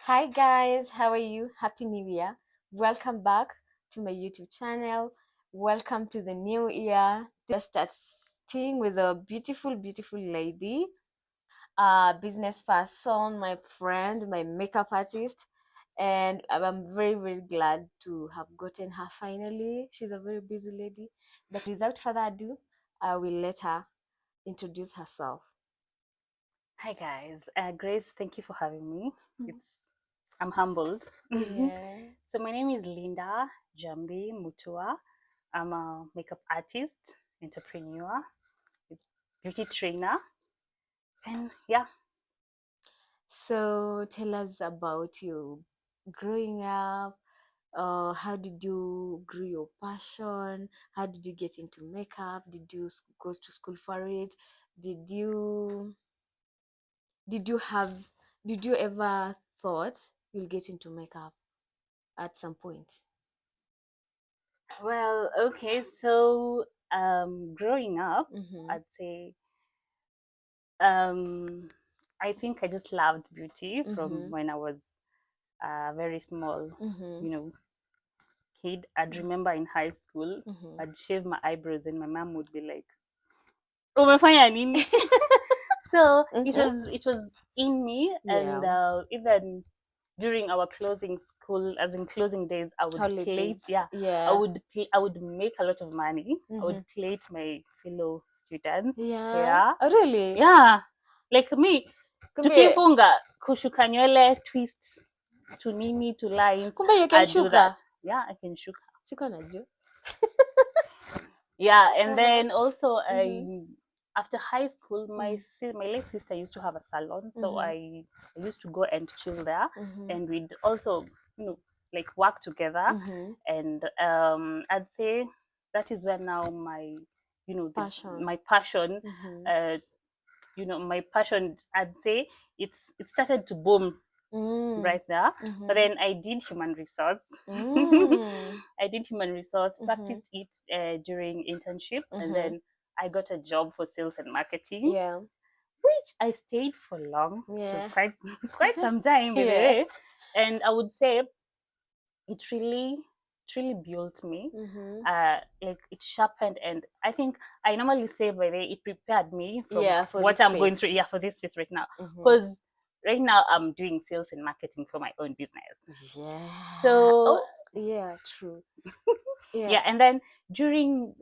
Hi guys, how are you? Happy New Year. Welcome back to my YouTube channel. Welcome to the new year. Just starting with a beautiful lady, business person, my friend, my makeup artist, and I'm very glad to have gotten her finally. She's a very busy lady, but without further ado, I will let her introduce herself. Hi guys, Grace, thank you for having me. It's I'm humbled. Yeah. So my name is Linda Jambi Mutua. I'm a makeup artist, entrepreneur, beauty trainer, and yeah. So tell us about you growing up. How did you grow your passion? How did you get into makeup? Did you go to school for it? Did you did you have did you ever thought you'll get into makeup at some point? Well, okay. So growing up, Mm-hmm. I'd say um, I think I just loved beauty from Mm-hmm. when I was very small. Mm-hmm. You know, kid. I'd remember in high school, Mm-hmm. I'd shave my eyebrows, and my mom would be like, umefanya nini? So it Mm-hmm. was in me, and Yeah. even during our closing school, as in closing days, I would plate. Holidays. Yeah, Yeah. I would make a lot of money. I Mm-hmm. would plate my fellow students Yeah. hair. Oh, really? Yeah, like me, Kumbe tukifunga kushuka nywele, twist to nini to lines. kumbe you can I do that. shuka. Yeah, I can shuka. Sikuwa najua. Yeah, and Uh-huh. then also Mm-hmm. after high school, Mm. my late sister used to have a salon, so Mm-hmm. I used to go and chill there, Mm-hmm. and we'd also like work together, Mm-hmm. and I'd say that is where now my Passion. my passion, Mm-hmm. uh, my passion, I'd say it started to boom Mm. right there. But Mm-hmm. then I did human resource. Mm. I did human resource, Mm-hmm. practiced it during internship, and Mm-hmm. then I got a job for sales and marketing, Yeah. which I stayed for long. It was Yeah. quite some time, by the Yeah. way. And I would say it really built me. Mm-hmm. Like it sharpened, and I think I normally say by the way, it prepared me from Yeah, for what this I'm going through. space. Yeah, for this place right now, Mm-hmm. because right now I'm doing sales and marketing for my own business. Yeah. So Oh, yeah, true. yeah, Yeah. and then during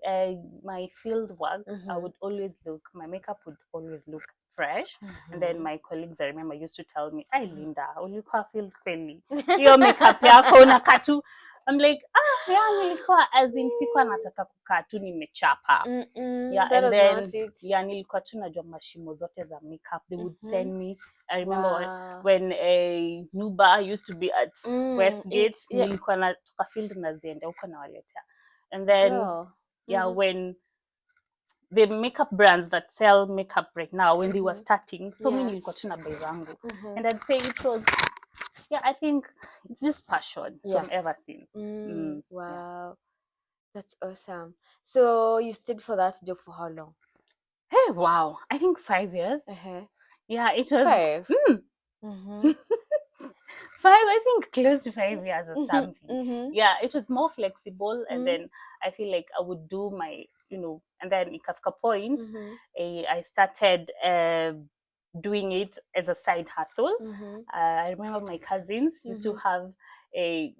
my field work, I Mm-hmm. would always look, my makeup would always look fresh. And then Mm-hmm. my colleagues, I remember, used to tell me, "Ay, Linda, ulikuwa field kweli, hiyo makeup yako unakaa tu." I'm like, yeah, nilikuwa as in sikuwa nataka kukaa tu nimechapa. Mm-mm. Yeah, That and was not then it. yeah, nilikuwa tu najua mashimo zote za makeup. They would Mm-hmm. send me. I remember Wow. when a Nuba used to be at Westgate, It's yeah, nilikuwa natoka field nazienda huko nawaletea. And then girl. yeah, Mm-hmm. when the makeup brands that sell makeup right now, when they were Mm-hmm. starting, so Yeah. many nilikuwa tu na bei zangu. Mm-hmm. And I'd say it was, yeah, I think it's just passion Yeah. from ever since. Yeah. Wow. That's awesome. So you stayed for that job for how long? Hey, wow. I think 5 years. Uh-huh. Yeah, it was 5. mm, Mm-hmm. 5, I think close to 5 years or Mm-hmm. something. Mm-hmm. Yeah, it was more flexible, and Mm-hmm. then I feel like I would do my, and then ikafika point, Mm-hmm. I started doing it as a side hustle. Mm-hmm. I remember my cousins used to Mm-hmm. have a,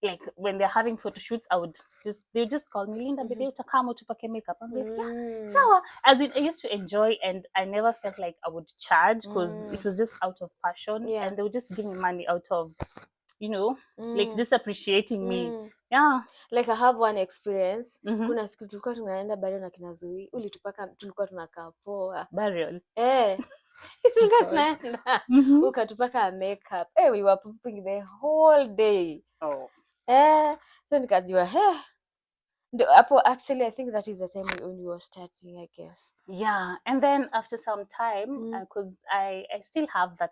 like when they're having photo shoots, they would just call me, Linda, Mm-hmm. baby, utakamo tupake makeup. I'm like, yeah, Mm. sawa. As in, I used to enjoy, and I never felt like I would charge because it Mm. was just out of passion, Yeah. and they would just give me money out of, like Mm. just appreciating me. Mm. Yeah. Like I have one experience. Mm-hmm. Kuna siku tulikuwa tunaenda bado na kina Zui. Ulitupaka tulikuwa tunakaa poa. Burial. Eh. Oh Tulikuwa God. tunaenda. Mm-hmm. Ukatupaka makeup. Eh, we were pooping the whole day. Oh. So nikajua, hapo actually I think that is the time when you were starting, I guess. Yeah, and then after some time, Mm. because I still have that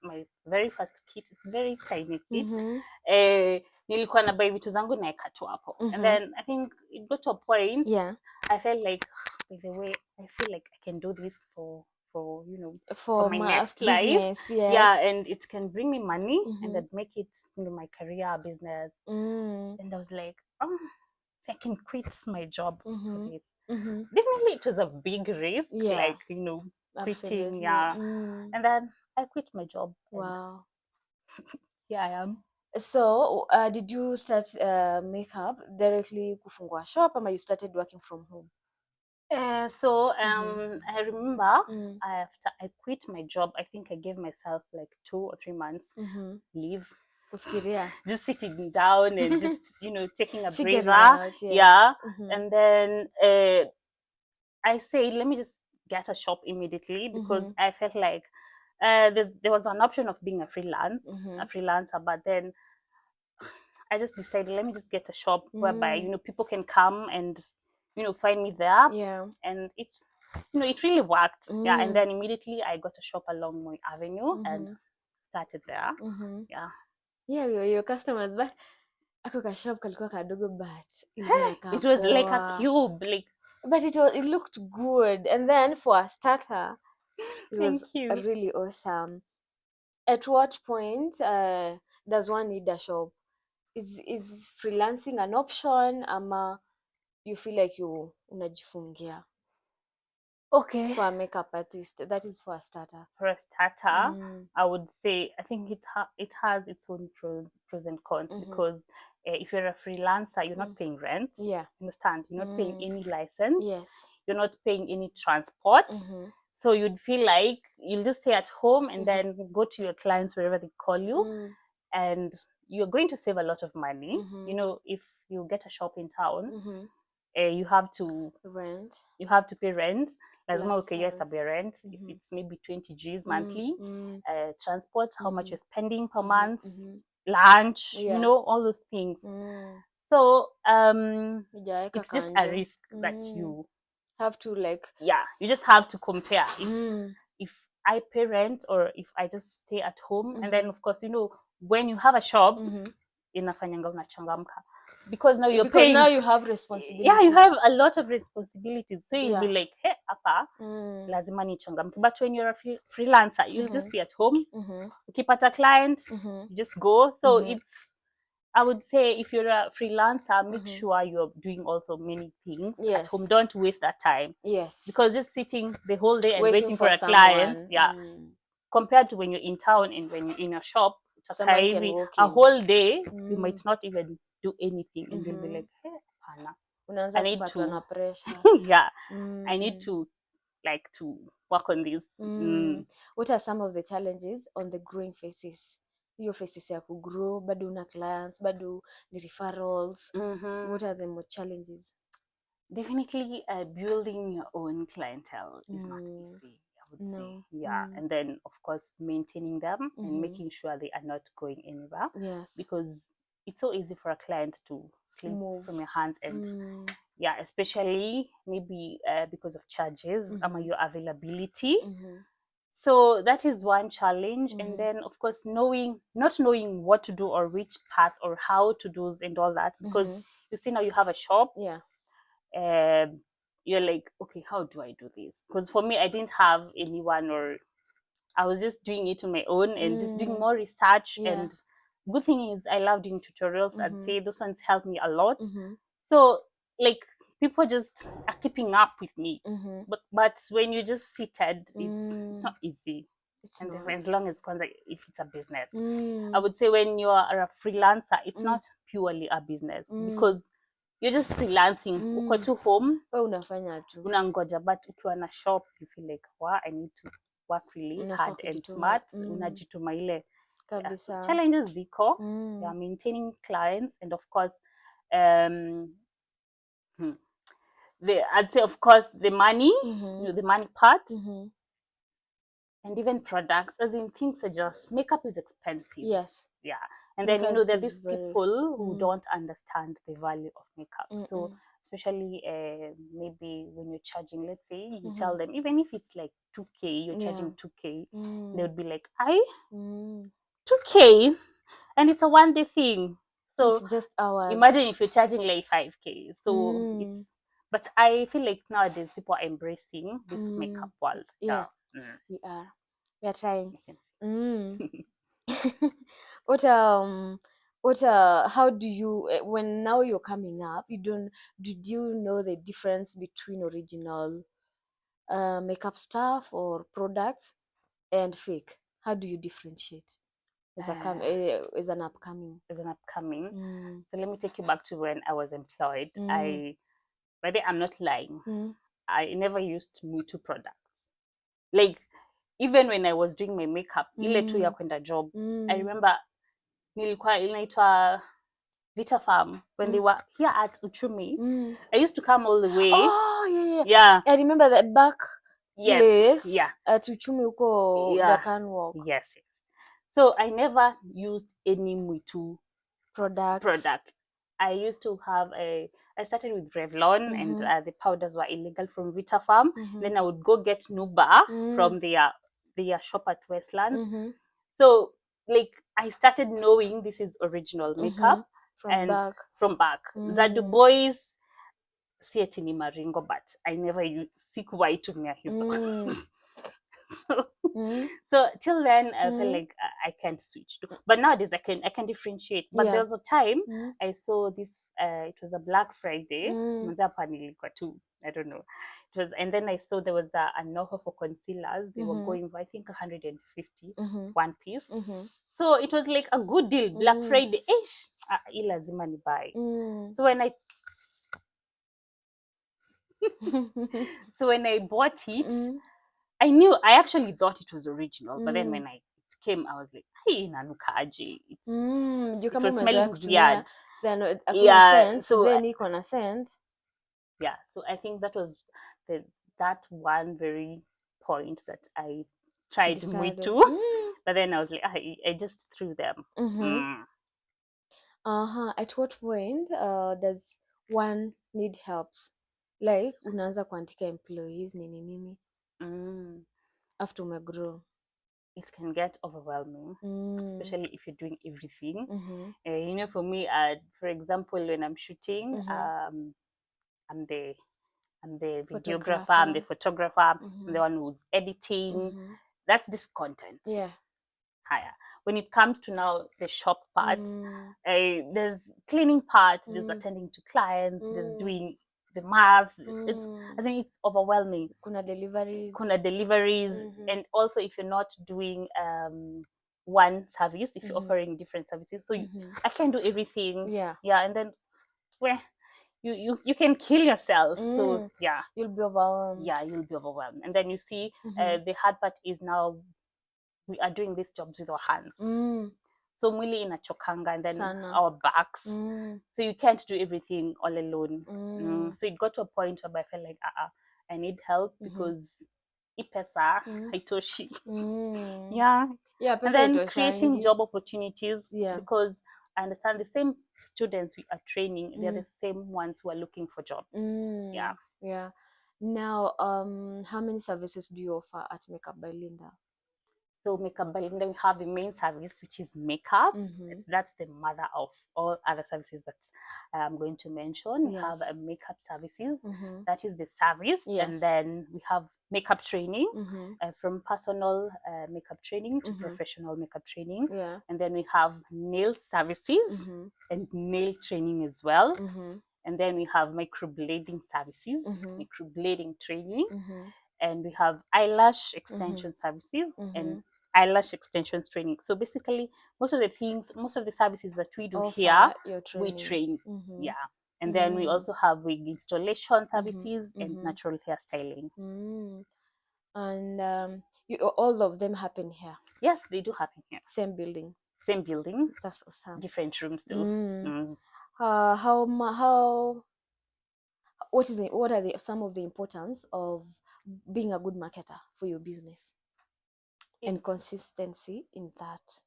my very first kit. It's very tiny kit. Mm-hmm. Nilikuwa na buy vitu zangu naeka tu hapo, and Mm-hmm. then I think it got to a point. Yeah. I felt like, by the way, I feel like I can do this for for, you know, for For my my next life. business, Yeah, yes. and it can bring me money Mm-hmm. and then make it, you know, my career business. Mm. And I was like, oh, so I can quit my job for Mm-hmm. this. Mm-hmm. Definitely, it was a big risk, Yeah, like, you know, quitting. absolutely. Yeah, Mm. and then I quit my job, and Wow. here I am. So, did you start makeup directly kufungua shop, or you started working from home? So Mm-hmm. I remember Mm. after I quit my job, I think I gave myself like 2 or 3 months Mm-hmm. leave, Kufikiria. just sitting down and just, you know, taking a Figuring breather. out, Yeah, yes. Mm-hmm. and then I said, let me just get a shop immediately because Mm-hmm. I felt like there was an option of being Mm-hmm. a freelancer, but then I just decided, let me just get a shop whereby, you Mm. know, people can come and, you know, find me there. Yeah. And it's, you know, it really worked. Yeah. And Mm. then immediately I got a shop along my avenue and Mm-hmm. started there. Mm-hmm. Yeah. Yeah, your customers, but ako ka shop kalikuwa kadogo, but ilikuwa inakaa It was like a poa. cube. Like, But it looked good, and then for a starter, it was thank you. really awesome. At what point does one need a shop? Is freelancing an option, ama you feel like you unajifungia Okay. for a makeup artist? That is for a starter. For a starter, Mm. I would say I think it has its own pros and cons Mm-hmm. because if you're a freelancer, you're Mm. not paying rent. Yeah. Understand? You're not paying Mm. any license. Yes. You're not paying any transport. Mm-hmm. So you'd feel like you'll just stay at home and Mm-hmm. then go to your clients wherever they call you, Mm. and you're going to save a lot of money. Mm-hmm. You know, if you get a shop in town, Mm-hmm. you have to Rent pay rent. Lazima plus ukihesabu rent. If Mm-hmm. it's maybe 20 Gs Mm. monthly, Mm. transport, how much Mm-hmm. you're spending per Mm-hmm. month, Mm-hmm. lunch, you Yeah. know, all those things. Mm. So Hujaweka it's just a kanjo. risk that Mm. you, Have to like yeah, you just have to compare mm. if I pay rent or if I just stay at home. And then Mm-hmm. of course, you know, when you have a shop, Mm-hmm. inafanyanga unachangamka because now you're Because now paying. you have Yeah, you responsibilities. have a lot of responsibilities, so you'll Yeah. be like, hey, hapa Mm. lazima nichangamke. But when you're a freelancer, you'll Mm-hmm. just be at home. Mm-hmm. Ukipata client, Mm-hmm. you just go. So Mm-hmm. it's, I would say, if you're a freelancer, make Mm-hmm. sure you're doing also many things at home. Yes. Don't waste that time Yes. because just sitting the whole day and Waiting waiting for for a client, someone. yeah, Mm. compared to when you're in town and when you're in a shop, Someone can walk a in. whole day, you Mm. might not even do anything, and you'll be Mm-hmm. like, hey, hapana, I Unaanza need kupatwa to, na pressure. yeah, I need Mm. to like to work on this. Mm. What are some of the challenges on the growing phases? Hiyo phases ya kugrow, bado una clients, bado ni referrals. Mm-hmm. What are the more challenges? Definitely, building your own clientele is not easy, I would say. No. Yeah, and then of course maintaining them and making sure they are not going anywhere. Yes. Because it's so easy for a client to slip Move from your hands, and yeah, especially maybe because of charges or your availability. So that is one challenge. And then of course not knowing what to do or which path or how to do and all that, because you see now you have a shop. Yeah. You're like, okay, how do I do this? Because for me, I didn't have anyone, or I was just doing it on my own and just doing more research. Yeah. And good thing is I love doing tutorials. I'd say those ones help me a lot. Mm-hmm. So like people just are keeping up with me. Mm-hmm. But when you just seated, it's not easy. It's And not. as long as if it's a business, Mm. I would say when you are a freelancer, it's not purely a business because you're just freelancing. Uko tu home, Wewe unafanya tu. unangoja, but ukiwa na shop you feel like, wow, I need to work really Unafaa hard and kujituma. smart. Unajituma ile. Yeah, so Kabisa. challenges ziko. Yeah, maintaining clients, and of course I'd say of course the money, you know, the money part. And even products, as in things are just, makeup is expensive. Yes. Yeah. And then, you know, there are these people who Mm. don't understand the value of makeup. So especially maybe when you're charging, let's say you tell them, even if it's like 2K, you're charging 2K, they would be like, 2K? And it's a one-day thing. So it's just hours. Imagine if you're charging like 5K. So it's, but I feel like nowadays people are embracing this makeup world. Yeah. We are trying. You can see. What how do you, when now you're coming up, did you know the difference between original makeup stuff or products and fake? How do you differentiate as as an upcoming? So let me take you back to when I was employed. But I'm not lying. I never used Mutu products. Like, even when I was doing my makeup, ile tu ya kwenda job, I remember nilikuwa inaitwa Vita Farm when they were here at Uchumi. I used to come all the way. Oh yeah. I remember that back place at Uchumi uko Gakan Walk. Yes. So I never used any Mutu product. I used to have I started with Revlon, and the powders were illegal from Vita Farm. Then I would go get Nuba from their shop at Westlands. So, like, I started knowing this is original makeup from back. Zadu Boys, si eti ni maringo, but I never sikuwahi tumia hizo. So till then I felt like I can't switch to, but nowadays I can differentiate. But there was a time I saw this it was a Black Friday. I don't know. It was, and then I saw there was an offer for concealers. They were going for, I think, 150 one piece. So it was like a good deal. Black Friday ish. Lazima ni buy. So when I bought it, I actually thought it was original, but then when it came, I was like, hey, nanuka aje. It was smelling weird. So then iko na scent. Yeah, so I think that was that one very point that I tried Mutu, but then I was like, I just threw them. At what point does one need helps? Like unaanza kuandika employees nini after umegrow? It can get overwhelming, especially if you're doing everything. You know, for me, for example, when I'm shooting, I'm the videographer, I'm the photographer, I'm the one who's editing. That's this content. Yeah. Higher. When it comes to now the shop part, there's cleaning part, there's attending to clients, there's doing the math. I think it's overwhelming. Kuna deliveries. And also if you're not doing one service, if you're offering different services, so I can't do everything. And then you can kill yourself. So you'll be overwhelmed. You'll be overwhelmed. And then you see the hard part is now we are doing these jobs with our hands. So mwili inachokanga, and then our backs. So you can't do everything all alone. So it got to a point where I felt like I need help because ipesa haitoshi. And then creating job opportunities, because I understand the same students we are training, they're the same ones who are looking for jobs. Now how many services do you offer at Makeup by Linda? So Makeup by Linda, we have the main service, which is makeup. That's the mother of all other services that I'm going to mention. We have makeup services. That is the service. And then we have makeup training, from personal makeup training to professional makeup training. And then we have nail services and nail training as well. And then we have microblading services, microblading training. And we have eyelash extension services and eyelash extensions training. So basically, most of the services that we do here, we train. And then we also have wig installation services and natural hairstyling. And all of them happen here? Yes, they do happen here. Same building? Same building. That's awesome. Different rooms though. What are some of the importance of being a good marketer for your business and consistency in that?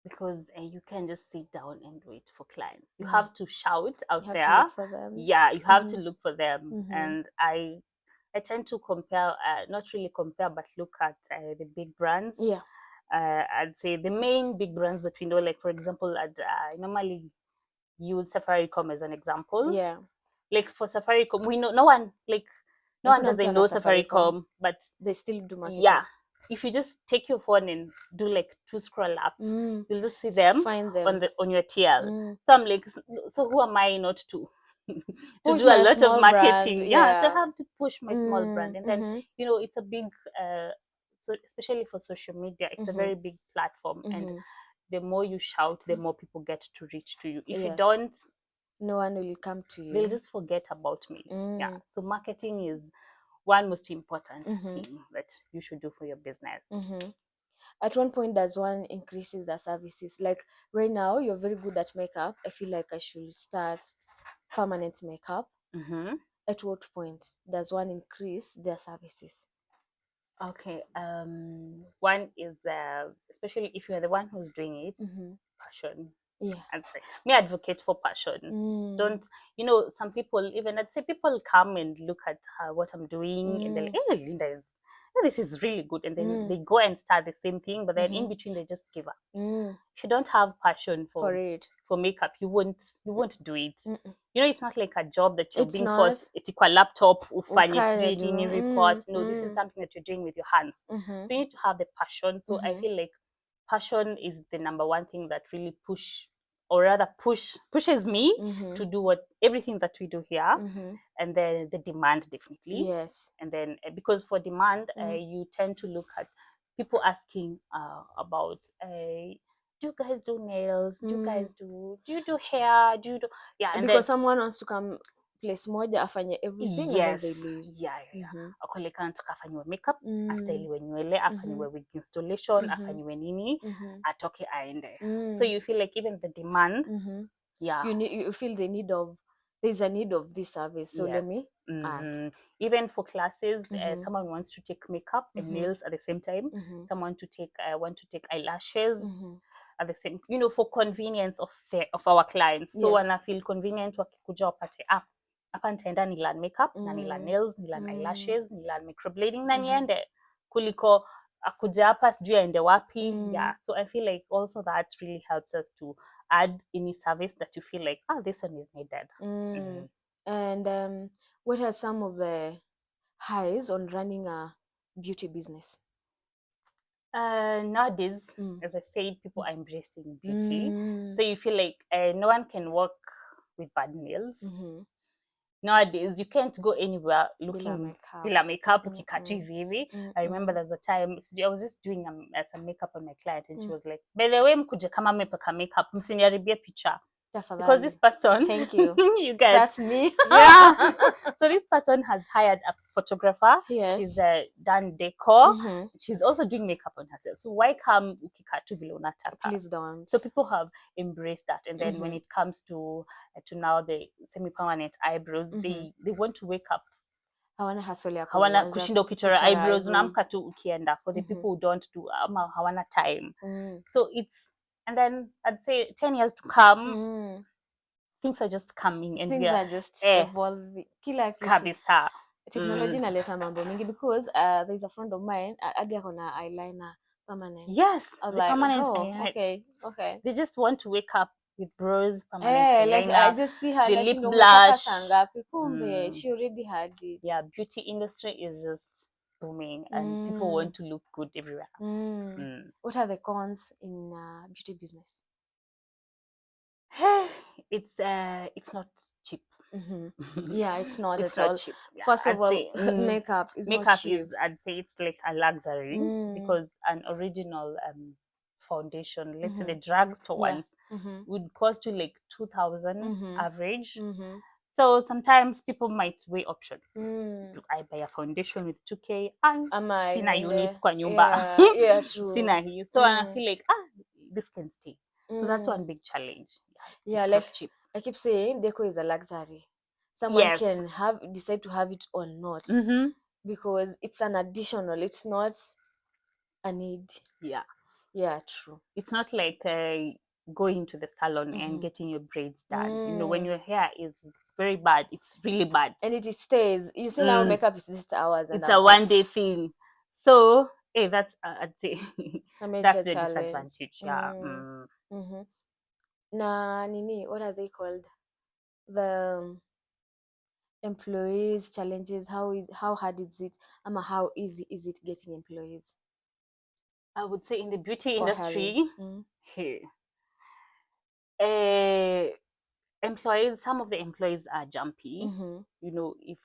Because you can just sit down and wait for clients. You have to shout out there. You have to look for them. And I tend to compare, not really compare, but look at the big brands. I'd say the main big brands that we know, like for example, I normally use Safaricom as an example. Like for Safaricom, we know no one, like no one Hakuna mtu doesn't ana know Safaricom. Safaricom, but They still do marketing. yeah, if you just take your phone and do like 2 scroll ups, you'll just see them, Find them on your TL. So I'm like, so who am I not to push do a my lot of small marketing? brand. Yeah, so I Yeah. have to push my small brand, and then you know, it's a big so especially for social media, it's a very big platform, and the more you shout, the more people get to reach to you. If you Yes. don't, No one will come to you. they'll just forget about me. Yeah, so marketing is one most important thing that you should do for your business. At one point, does one increases the services? Like right now, you're very good at makeup. I feel like I should start permanent makeup. At what point does one increase their services? Okay, one is especially if you're the one who's doing it, passion. Yeah. Me advocate for passion. Don't, you know, some people, even I'd say people come and look at what I'm doing and they're like, hey, Linda is, this is really good, and then they go and start the same thing, but then in between they just give up. If you don't have passion for makeup, you won't do it. You know, it's not like a job that you're being forced to a laptop ufanye sijui nini report. No, this is something that you're doing with your hands. So you need to have the passion. So I feel like passion is the number one thing that really pushes me to do everything that we do here. And then the demand, definitely. Yes. And then because for demand, you tend to look at people asking about do you guys do nails? Do you do hair? Do you do, yeah, and because then someone wants to come place moja afanye everything and then they leave. akoleka nataka afanyiwe makeup, astyliwe nywele, afanyiwe wig installation, afanyiwe nini, atoke aende. So you feel like even the demand, you feel there's a need of this service, so let me add. Even for classes, someone wants to take makeup and nails at the same time. Someone want to take eyelashes at the same, you know, for convenience of our clients. So wana feel convenient wakikuja wapate hapa nitaenda ni learn makeup na ni learn nails, ni learn eyelashes, ni learn microblading na niende, kuliko akuja hapa sijui aende wapi. Yeah, so I feel like also that really helps us to add any service that you feel like, this one is needed. And what are some of the highs on running a beauty business? Nowadays, as I said, people are embracing beauty. So you feel like no one can work with bad nails. Nowadays, you can't go anywhere looking bila makeup ukikatu hivi. I remember there's a time I was just doing some makeup on my client, and she was like, by the way, mkuje kama mmepaka makeup msiniharibie picha. Because this person, thank you, you get, that's me. Yeah. So this person has hired a photographer. Yes. She's done decor. She's also doing makeup on herself. So why come ukikatu vile unataka? Please don't. So people have embraced that. And then when it comes to now the semi-permanent eyebrows, they want to wake up. Hawana kushinda ukichora eyebrows, unaamka tu ukienda. For the people who don't do, hawana time. So it's, and then I'd say 10 years to come, things are just coming and things are just evolving. Kila kitu. Kabisa. Technology inaleta mambo mingi, because there's a friend of mine adi akona eyeliner permanent. Yes, the like, permanent eyeliner. Okay. They just want to wake up with brows, permanent eyeliner. Like, I just see her, the like, lip blush. Kumbe, she already had it. Yeah, beauty industry is just booming, and people want to look good everywhere. What are the cons in beauty business? It's not cheap. Yeah, it's not it's at not all cheap. Yeah, first of all, makeup is not cheap. I'd say it's like a luxury, because an original foundation, let's say the drugstore ones, would cost you like 2,000 average. So sometimes people might weigh options. Do I buy a foundation with 2K? Sina units kwa nyumba. Yeah, true. Sina hii. So I feel like, this can stay. So that's one big challenge. Yeah, it's like not cheap. I keep saying, deco is a luxury. Someone can decide to have it or not, because it's an additional, it's not a need. Yeah, true. It's not like going to the salon and getting your braids done. You know, when your hair is very bad, it's really bad, and it stays. You see, now makeup is just hours, and it's a one-day thing. So that's I'd say that's the disadvantage. Na nini, what are they called? The employees challenges, how hard is it, how easy is it getting employees? I would say in the beauty For industry, here, employees, some of the employees are jumpy. You know, if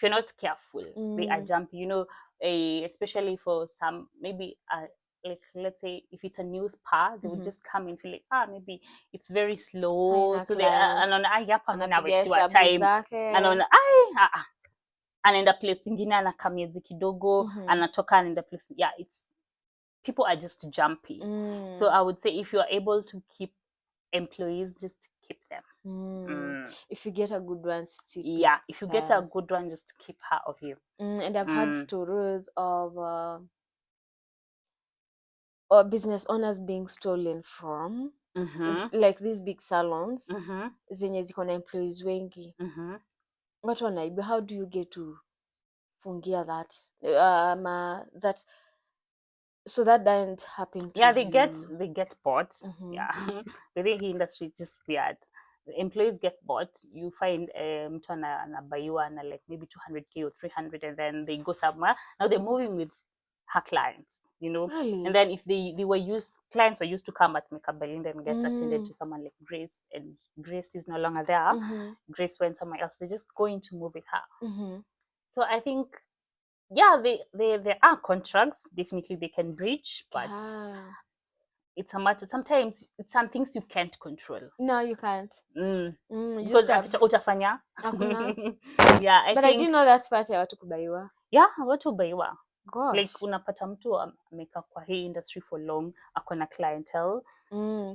you're not careful, they are jumpy. You know, especially for some, maybe like let's say if it's a new spa, they would just come and feel like maybe it's very slow, so they anaona hapa mimi na waste your time, anaona anaenda place ingine anakaa miezi kidogo, anatoka anaenda place, yeah, it's people are just jumpy. So I would say if you are able to keep employees, just keep them. If you get a good one, stick if you get a good one, just keep her of you. And I've heard stories of or business owners being stolen from, like these big salons zenye ziko na employees wengi, watu wanaiba. How do you get to fungia that that so that doesn't happen to they get bought. The way industry is just weird. The employees get bought. You find mtu anabaiwa na like maybe 200k or 300, and then they go somewhere. Now they're moving with her clients, you know. Really? And then if clients were used to come at Makeup by Linda and get attended to someone like Grace, and Grace is no longer there. Grace went somewhere else. They're just going to move with her. So I think, yeah, there are contracts definitely they can breach, but it's a matter, sometimes it's some things you can't control. No, you can't. Because utafanya hakuna. yeah, but I didn't know that part ya watu kubaiwa. Yeah, watu kubaiwa. Gosh. Like unapata mtu amekaa kwa hii industry for long, akona clientele,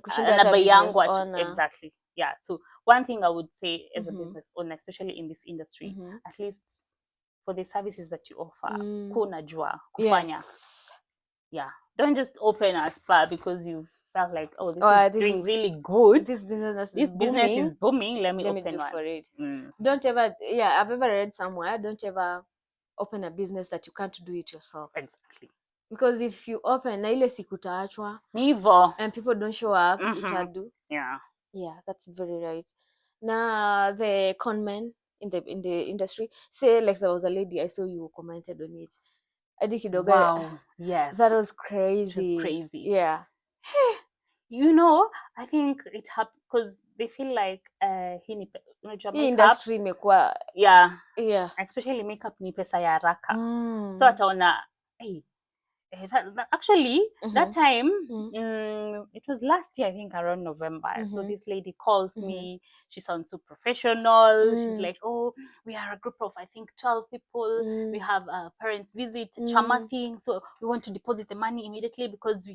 kushinda hata business owner. Exactly. Yeah, so one thing I would say as a business owner, especially in this industry, at least for the services that you offer, kunajua kufanya. Yeah, don't just open a spa because you felt like, this is doing really good. This business is booming. Let me open do one. For it. Don't ever. Yeah, I've ever read somewhere. Don't ever open a business that you can't do it yourself. Exactly. Because if you open na ile siku utaachwa and people don't show up, utadu. Yeah, that's very right. Now the conmen in the industry say, like there was a lady I saw you commented on it. Wow, yes, that was crazy. It was crazy. Yeah. You know, I think it happened because they feel like hii industry imekuwa yeah, especially makeup ni pesa ya haraka. So ataona actually that time it was last year, I think around November. So this lady calls me. She sounds so professional. She's like, we are a group of I think 12 people. We have a parents visit, chama thing, so we want to deposit the money immediately because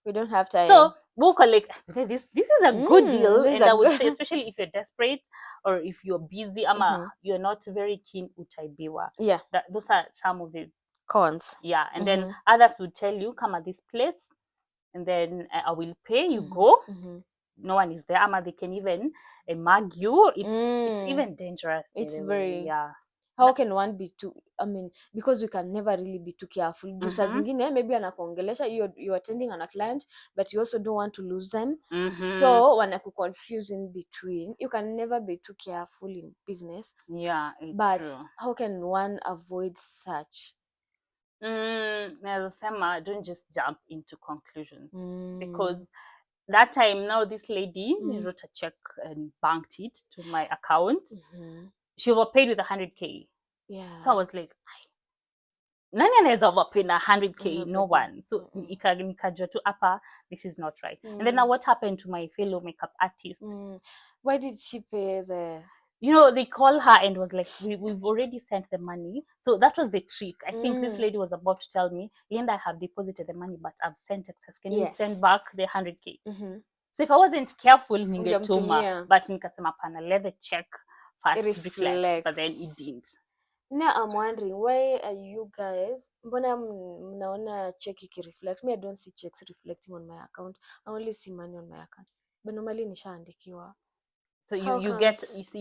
we don't have time. So Boka like, okay, this is a good deal, and I would say especially if you're desperate or if you're busy, you're not very keen utaibiwa. Yeah, those are some of the cons. Yeah, and then others would tell you, come at this place, and then I will pay. You go. No one is there. They can even mug you. It's even dangerous. It's very How can one be too? I mean, because we can never really be too careful. Saa zingine maybe anakuongelesha, you're attending on a client, but you also don't want to lose them. So wanakuconfuse in between. You can never be too careful in business. Yeah, it's but true. How can one avoid such? Don't just jump into conclusions because that time now this lady wrote a check and banked it to my account. She overpaid with 100k. Yeah. So I was like, nani anaweza overpay na 100k? No one. So nikajua tu hapa, this is not right. And then now what happened to my fellow makeup artist? Why did she pay the... You know, they call her and was like, we've already sent the money. So that was the trick. I think this lady was about to tell me, Linda, I have deposited the money, but I've sent excess. Can you send back the 100k? So if I wasn't careful, ningetuma. But nikasema pana, let the check first reflect, but then it didn't. Now I'm wondering, why are you guys, mbona mnaona check ikireflect? Me, I don't see checks reflecting on my account. I only see money on my account. But normally nishaandikiwa. So you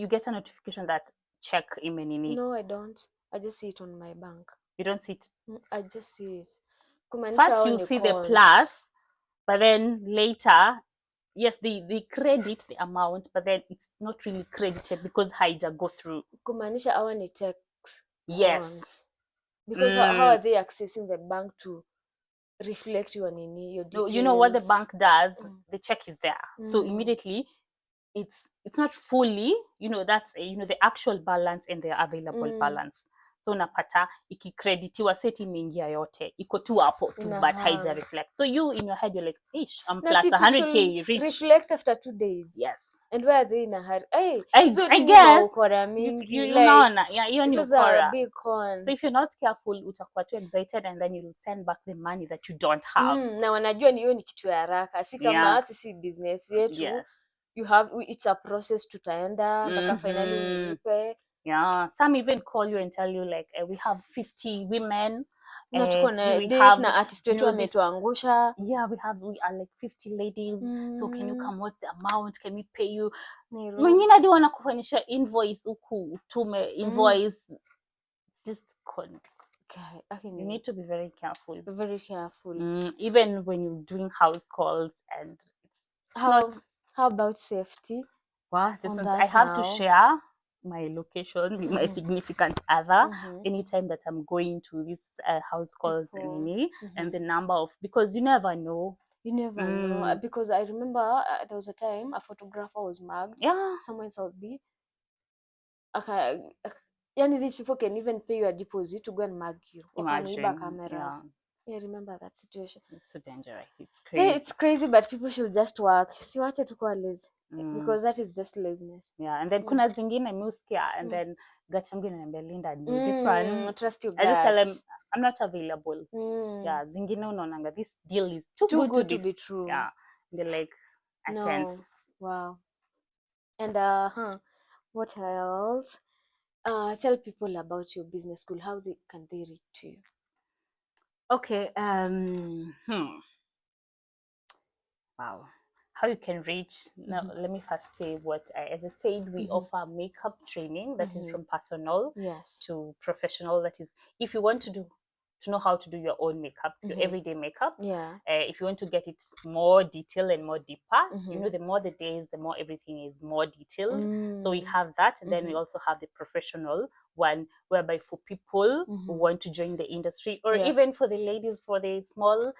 get a notification that check imenini? No, I don't. I just see it on my bank. You don't see it? I just see it. First you see the plus, but then later yes, they credit the amount, but then it's not really credited because haija go through. Kumaanisha hawa ni tax Yes. cons. Because how are they accessing the bank to reflect your nini, your No, details? you know what the bank does? The check is there, so immediately it's not fully, that's the actual balance and the available balance. So unapata ikikreditiwa seti imeingia yote iko tu hapo tu, but haija reflect. So you in your head you're like, ish, I'm plus 100k rich. Reflect after 2 days. Yes. And where are they in a hurry? Hey, I guess unaona, yeah, hiyo ni ukora. Big cons. So if you're not careful utakuwa too excited and then you'll send back the money that you don't have. Na wanajua ni hiyo ni kitu ya haraka, si kama sisi business yetu. Yes. It's a process, tutaenda mpaka finally ulipe. Yeah, some even call you and tell you like, we have 50 women. Na tuko na date na artist wetu ametuangusha. Yeah, we are like 50 ladies. So can you come, what's the amount? Can we pay you? Mwingine hadi wanakufanyisha invoice huku, utume invoice. Just con. Okay, you need to be very careful. Very careful. Even when you're doing house calls and how about safety? Well, I have to share my location with my significant other anytime that I'm going to this house calls and the number of, because you never know. You never know. Because I remember there was a time a photographer was mugged somewhere in South B. Okay, yani these people can even pay you a deposit to go and mug you. Imagine. Cameras. Yeah, I remember that situation. It's so dangerous. It's crazy. Hey, it's crazy, but people should just work. Siwache tukua lazy. Because that is just laziness. Yeah, and then kuna zingine muskia and then gut yangu inaniambia Linda, do this one. Trust your gut. I just tell them I'm not available. Yeah, zingine unaonanga this deal is too good to be true. Yeah, they're like, I can't. Wow. And what else? Tell people about your business school. How can they reach you? Okay. Wow. How you can reach? Now, let me first say what, as I said, we offer makeup training that is from personal to professional. That is, if you want to know how to do your own makeup, your everyday makeup. If you want to get it more detailed and more deeper, the more the days, the more everything is more detailed. So we have that, and then we also have the professional one, whereby for people who want to join the industry, or even for the ladies, for the small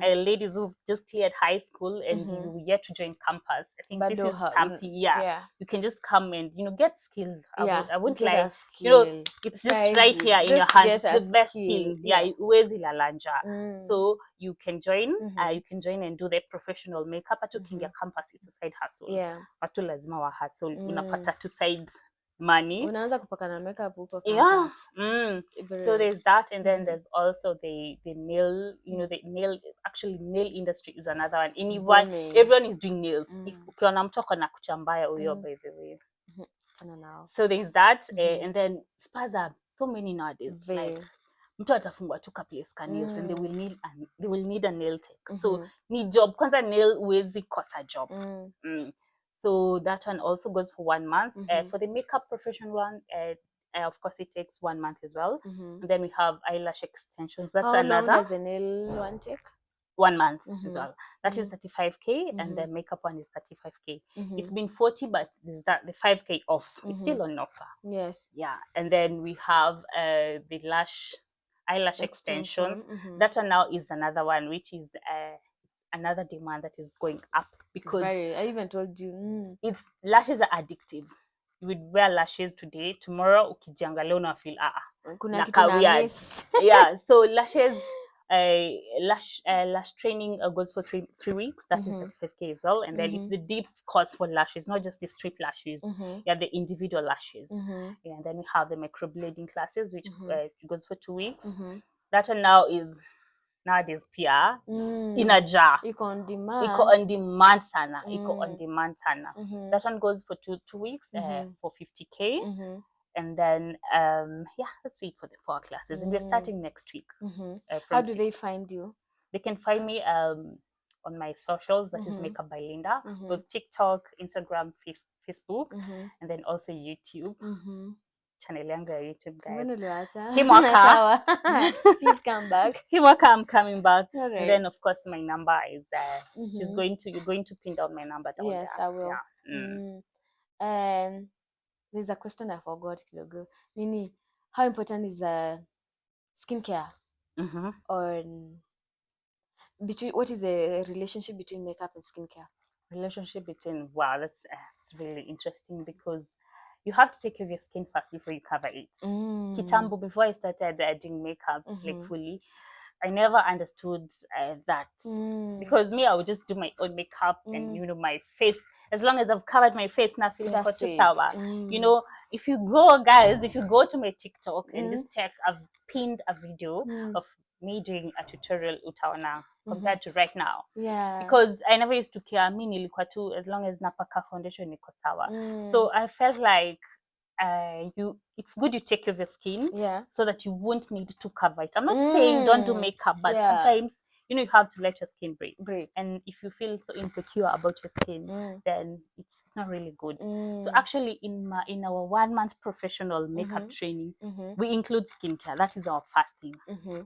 ladies who've just cleared high school and you yet to join campus. I think this is something, you can just come and get skilled. I won't lie, it's just right here in your hands. It's the best skill. Uwezi lalanja. So you can join. You can join and do the professional makeup. At ukiingia campus, it's a side hustle. Watu lazima wa hustle. Unapata tu side money. Unaanza kupaka na makeup huko campus. So there's that, and then there's also the nail, the nail, actually nail industry is another one. Everyone is doing nails. If ukiona mtu ako na kucha mbaya huyo, by the way. So there's that, and then spas are so many nowadays. Like mtu atafungwa tu ka place ka nails and they will need a nail tech. So ni job kwanza, nail huwezi kosa job. So that one also goes for 1 month. For the makeup professional one, of course, it takes 1 month as well. And then we have eyelash extensions. That's How another. How long does a nail one take? 1 month as well. That is 35k, and the makeup one is 35k. It's been 40, but there's the 5k off. It's still on offer. Yes. Yeah, and then we have the eyelash extensions. That one now is another one, which is another demand that is going up, because I even told you lashes are addictive. You would wear lashes today, tomorrow ukijiangalia una feel kuna kitu na miss. Yeah, so lashes lash training goes for three weeks. That is 35k as well, and then it's the deep course for lashes, not just the strip lashes. The individual lashes. And then we have the microblading classes, which goes for 2 weeks. That one now is nowadays PR in a jar. Iko on demand sana. That one goes for two weeks for 50k. And then let's see for our classes, and we're starting next week. How do they find you? They can find me on my socials, that is Makeup by Linda, both TikTok, Instagram, Facebook, and then also YouTube. channel yangu ya YouTube, guys. Mbona uliwacha? Hii mwaka. Sawa. Please come back. Hii mwaka I'm coming back. Alright. And then of course my number is you're going to pin down my number down yes, there. I will. Yeah. There's a question I forgot kidogo. Nini, how important is skincare? Or what is the relationship between makeup and skincare? Relationship between, wow, that's really interesting, because you have to take care of your skin first before you cover it. Kitambo, before I started doing makeup like fully, I never understood that, because me, I would just do my own makeup and you know, my face, as long as I've covered my face, nothing got to sour. You know, if you go, guys, if you go to my TikTok and just check, I've pinned a video of me doing a tutorial utaona compared to right now. Yeah. Because I never used to care. Me nilikuwa tu, as long as napaka foundation niko sawa. So I felt like it's good you take care of your skin, so that you won't need to cover it. I'm not saying don't do makeup, but sometimes, you know, you have to let your skin breathe. And if you feel so insecure about your skin, then it's not really good. So actually, in our 1 month professional makeup training, we include skincare. That is our first thing.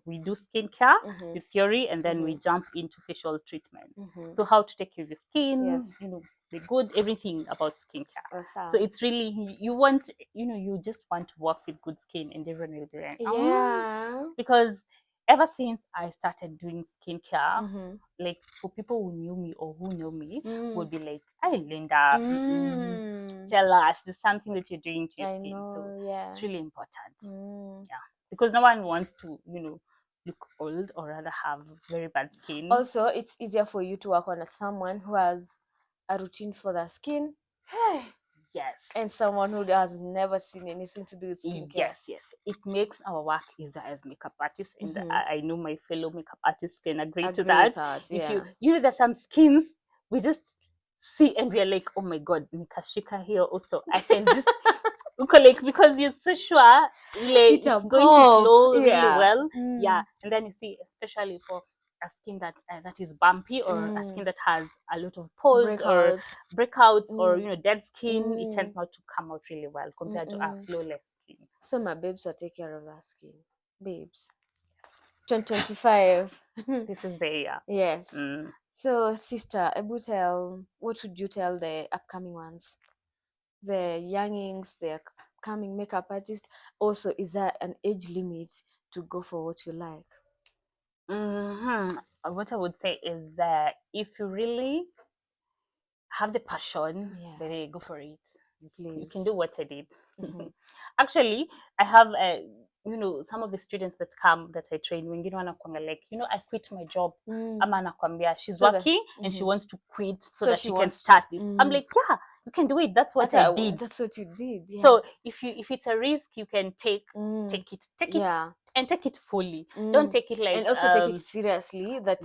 We do skincare with theory, and then we jump into facial treatment. So how to take care of your skin, you know, the good, everything about skincare. Awesome. So it's really, you want, you know, you just want to work with good skin, and everyone will be like, because ever since I started doing skincare, like for people who knew me or who know me, would be like, "Hey, Linda, tell us, there's something that you're doing to your skin." So it's really important. Yeah, because no one wants to, you know, look old or rather have very bad skin. Also, it's easier for you to work on someone who has a routine for their skin. Yes. And someone who has never seen anything to do with skincare. Yes. It makes our work easier as makeup artists. And I know my fellow makeup artists can agree to that. If you know, there's some skins we just see and we're like, oh my God, Nikashika here also. I can just like, because you're so sure like, it's going to flow really well. Yeah. And then you see, especially for a skin that is bumpy, or a skin that has a lot of pores or breakouts or, you know, dead skin, it tends not to come out really well compared to a flawless skin. So my babes will take care of our skin. Babes. 2025. This is the year. Yes. So sister, what would you tell the upcoming ones? The youngings, the upcoming makeup artists. Also, is there an age limit to go for what you like? What I would say is that if you really have the passion, then go for it. Please. You can do what I did. Actually, I have you know, some of the students that come that I train, wengine wanakwambia like, you know, I quit my job. Ama anakwambia she's working and she wants to quit so that she can start this. I'm like, yeah, you can do it. That's what I did. That's what you did. Yeah. So if it's a risk you can take it and take it fully. Don't take it like, and also take it seriously. That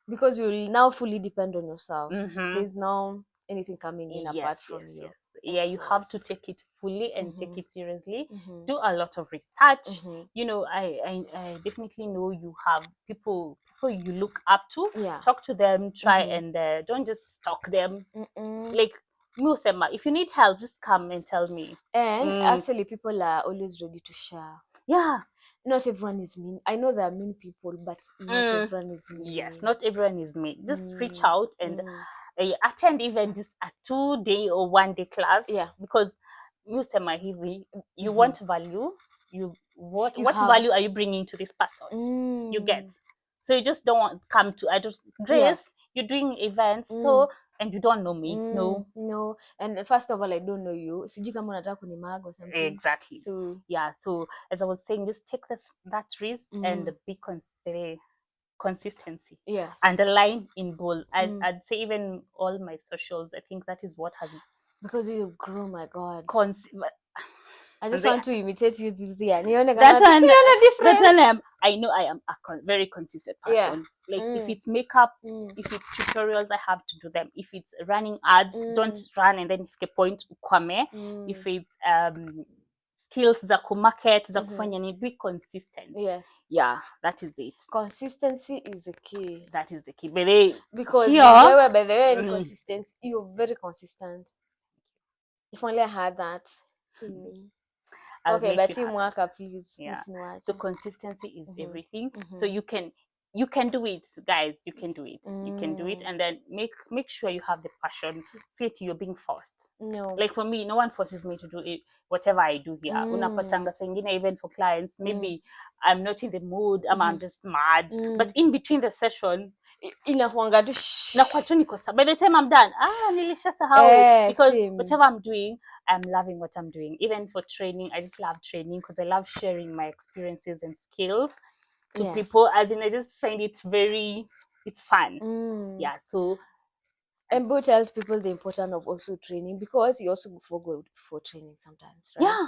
because you will now fully depend on yourself. There's no anything coming in apart from you. Yeah, you have to take it fully and take it seriously. Do a lot of research. You know, I definitely know you have people you look up to. Talk to them, try and don't just stalk them. Like, if you need help, just come and tell me. And actually, people are always ready to share. Yeah. Not everyone is mean. I know there are mean people, but not everyone is mean. Yes, not everyone is mean. Just reach out and attend even just a 2-day or 1-day class. Yeah. Because you want value. What value are you bringing to this person? You get. So you just don't want to come to Grace, you're doing events, so and you don't know me. No. And first of all, I don't know you. Sijui kama unataka kunimag or something. Exactly. So yeah, so as I was saying, just take that risk and be consistency. Yes. Underline in bold. I'd say even all my socials, I think that is what has, because you grow, my God. I just they, want to imitate you this year. That one, I know I am a very consistent person. Like if it's makeup, if it's tutorials, I have to do them. If it's running ads, don't run and then if you point ukwame. If it's skills za kumarket, za kufanya ni, be consistent. Yes. Yeah, that is it. Consistency is the key. That is the key. But because by the way, consistency, you're very consistent. If only I had that. I'll Okay, make but you team have worker, it. please. Yeah. Msiniwache. So consistency is everything. So Mhm. you can do it, guys. You can do it. You can do it, and then make sure you have the passion. See it, you're being forced. No. Like for me, no one forces me to do it. Whatever I do here, unapatanga sengine, even for clients, maybe I'm not in the mood, I'm just mad. But in between the session, Inakuanga tu nakuwa tu niko sawa. By the time I'm done, nilishasahau, because same. whatever I'm doing, I'm loving what I'm doing. Even for training, I just love training because I love sharing my experiences and skills to people. As in, I just find it it's fun. Yeah. So And Bo tells people the importance of also training, because you also go for training sometimes, right? yeah.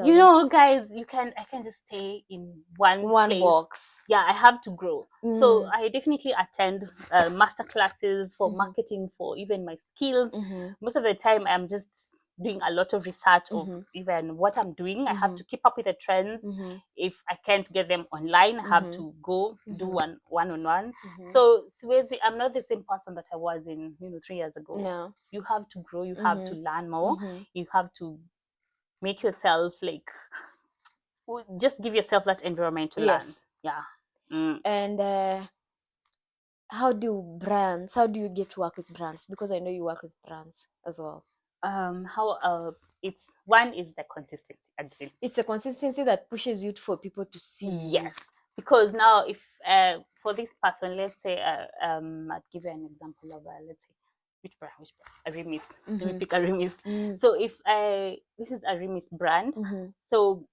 You know, guys, I can just stay in one place. box. Yeah, I have to grow. So I definitely attend master classes for marketing, for even my skills. Most of the time, I'm just doing a lot of research of even what I'm doing. I have to keep up with the trends. If I can't get them online, I have to go do one-on-one. So I'm not the same person that I was in 3 years ago. No. You have to grow. You have to learn more. You have to make yourself like, just give yourself that environment to learn. Yeah. And how do you get to work with brands? Because I know you work with brands as well. It's one is the consistency again. It's the consistency that pushes you for people to see. Yes, because now if for this person, let's say I'd give you an example of let's say which brand, Arimis. Let me pick Arimis. So if this is Arimis brand, so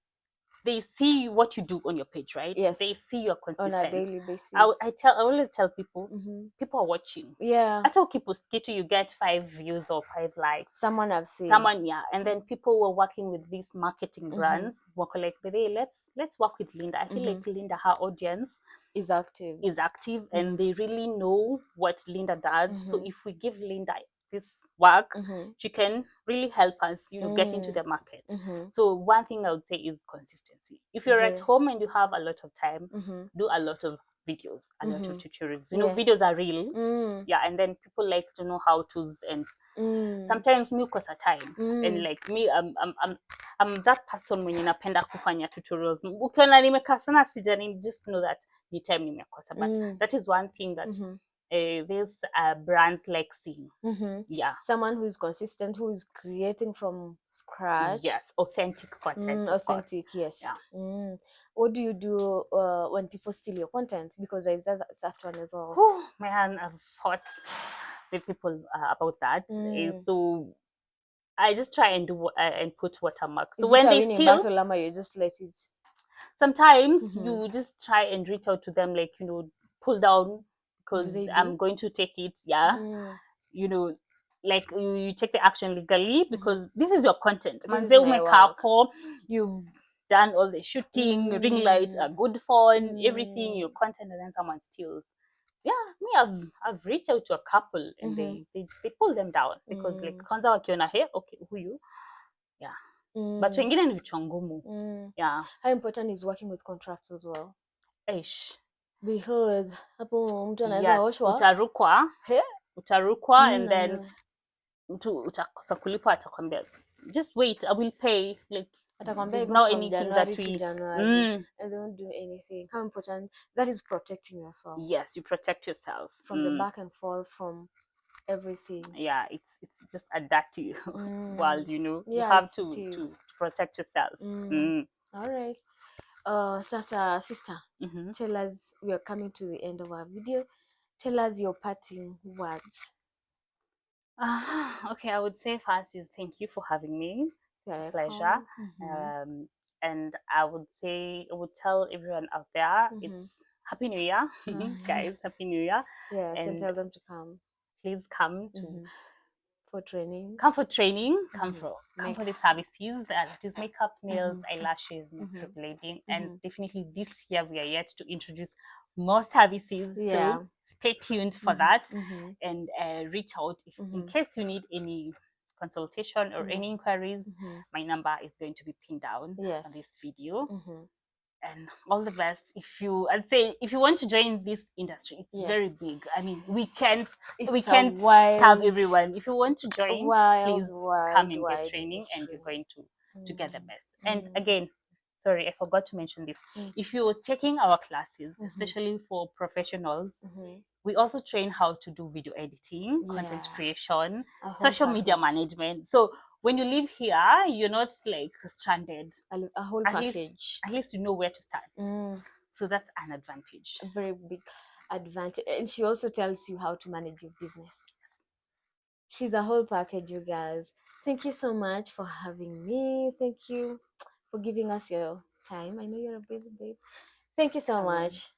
they see what you do on your page, right? Yes. They see you're consistent. On a daily basis. I always tell people, people are watching. Yeah. I tell people, you get 5 views or 5 likes. Someone I've seen. Yeah. And then people were working with these marketing brands, were like, let's work with LINDAH. I feel like LINDAH, her audience is active. And they really know what LINDAH does. So if we give LINDAH this work, she can really help us, get into the market. So one thing I would say is consistency. If you're at home and you have a lot of time, do a lot of videos, a lot of tutorials. Videos are real. Yeah, and then people like to know how to's, and sometimes me ukosa time. And like me, I'm that person mwenye napenda kufanya tutorials. Ukiona nimekaa sana sijani, just know that ni time nimekosa. But that is one thing that these brands like seeing. Yeah. Someone who is consistent, who is creating from scratch. Yes, authentic content. Authentic, yes. Yeah. What do you do when people steal your content? Because there is that one as well. Oh man, I've fought with people about that. So I just try and do and put watermarks. So when they steal, you just let it. Sometimes you just try and reach out to them, like, pull down, because I'm going to take it. Yeah. Like you take the action legally, because this is your content. You've done all the shooting, ring lights, a good phone, everything, your content, and then someone steals. Yeah, me, I've reached out to a couple, and they pull them down, because like kwanza wakiona, hey, okay, huyu. Yeah. But wengine ni vichwa ngumu. Yeah. How important is working with contracts as well? Because hapo mtu anaweza oshwa, utarukwa, and then mtu utakosa kulipa, atakwambia just wait, I will pay, like there's no anything that we and they don't do anything. How important that is, protecting yourself. Yes, you protect yourself from the back and forth, from everything. Yeah, it's just a dirty world, you have to protect yourself. All right. Sasa sister, tell us, we are coming to the end of our video. Tell us your parting words. Okay, I would say first is thank you for having me. Pleasure. And I would tell everyone out there, it's Happy New Year. Guys, Happy New Year. Yes, and tell them to come. Please come for training. Come for training. Come for the services, that is makeup, nails, eyelashes, microblading. And definitely this year we are yet to introduce more services. Yeah. So stay tuned for that, and reach out if in case you need any consultation or any inquiries. My number is going to be pinned down on this video. And all the best. I'd say if you want to join this industry, it's very big. I mean, we can't serve everyone. If you want to join, please come and get training, and you're going to to get the best. And again, sorry, I forgot to mention this. If you're taking our classes, especially for professionals, we also train how to do video editing, content creation, social media management. So when you live here, you're not like stranded. A whole package. At least you know where to start. So that's an advantage. A very big advantage. And she also tells you how to manage your business. She's a whole package, you guys. Thank you so much for having me. Thank you for giving us your time. I know you're a busy babe. Thank you so much.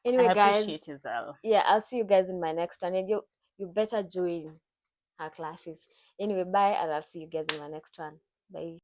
Anyway, I guys, appreciate you, Zal. yeah, I'll see you guys in my next one. And you better join her classes. Anyway, bye, and I'll see you guys in my next one. Bye.